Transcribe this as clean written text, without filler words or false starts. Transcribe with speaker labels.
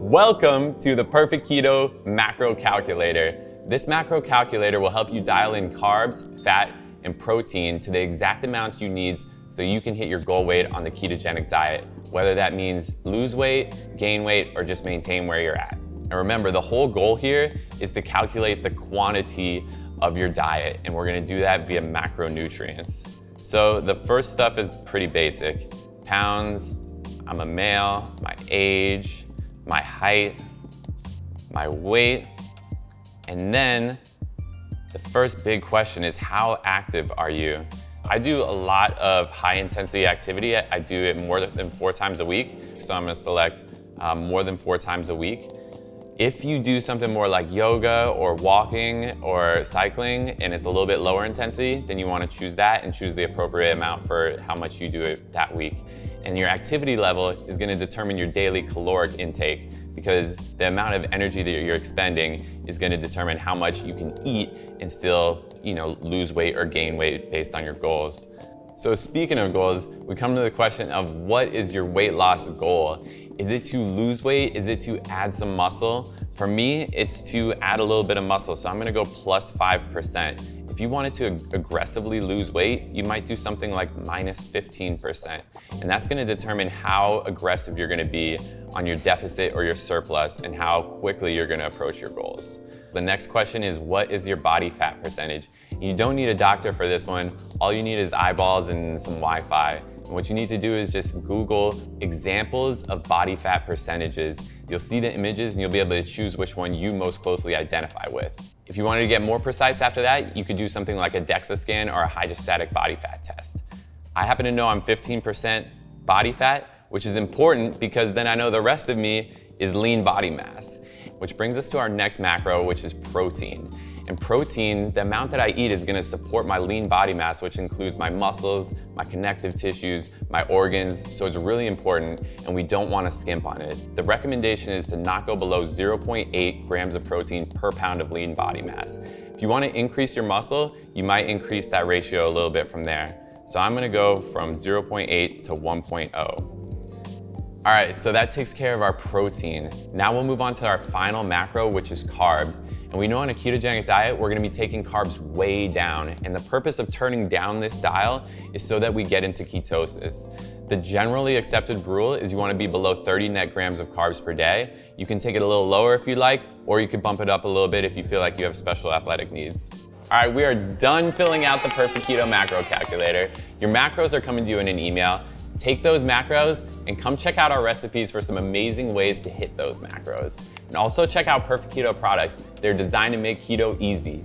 Speaker 1: Welcome to the Perfect Keto Macro Calculator. This macro calculator will help you dial in carbs, fat, and protein to the exact amounts you need so you can hit your goal weight on the ketogenic diet, whether that means lose weight, gain weight, or just maintain where you're at. And remember, the whole goal here is to calculate the quantity of your diet, and we're gonna do that via macronutrients. So the first stuff is pretty basic. Pounds, I'm a male, my age, my height, my weight, and then the first big question is, how active are you? I do a lot of high intensity activity. I do it more than 4 times a week. So I'm gonna select more than 4 times a week. If you do something more like yoga or walking or cycling and it's a little bit lower intensity, then you wanna choose that and choose the appropriate amount for how much you do it that week. And your activity level is gonna determine your daily caloric intake, because the amount of energy that you're expending is gonna determine how much you can eat and still, lose weight or gain weight based on your goals. So speaking of goals, we come to the question of, what is your weight loss goal? Is it to lose weight? Is it to add some muscle? For me, it's to add a little bit of muscle. So I'm gonna go plus 5%. If you wanted to aggressively lose weight, you might do something like minus 15%. And that's gonna determine how aggressive you're gonna be on your deficit or your surplus and how quickly you're gonna approach your goals. The next question is, what is your body fat percentage? You don't need a doctor for this one. All you need is eyeballs and some Wi-Fi. And what you need to do is just Google examples of body fat percentages. You'll see the images and you'll be able to choose which one you most closely identify with. If you wanted to get more precise after that, you could do something like a DEXA scan or a hydrostatic body fat test. I happen to know I'm 15% body fat, which is important because then I know the rest of me is lean body mass. Which brings us to our next macro, which is protein. And protein, the amount that I eat is gonna support my lean body mass, which includes my muscles, my connective tissues, my organs. So it's really important, and we don't wanna skimp on it. The recommendation is to not go below 0.8 grams of protein per pound of lean body mass. If you wanna increase your muscle, you might increase that ratio a little bit from there. So I'm gonna go from 0.8 to 1.0. All right, so that takes care of our protein. Now we'll move on to our final macro, which is carbs. And we know on a ketogenic diet, we're gonna be taking carbs way down. And the purpose of turning down this dial is so that we get into ketosis. The generally accepted rule is you wanna be below 30 net grams of carbs per day. You can take it a little lower if you like, or you could bump it up a little bit if you feel like you have special athletic needs. All right, we are done filling out the Perfect Keto Macro Calculator. Your macros are coming to you in an email. Take those macros and come check out our recipes for some amazing ways to hit those macros. And also check out Perfect Keto products. They're designed to make keto easy.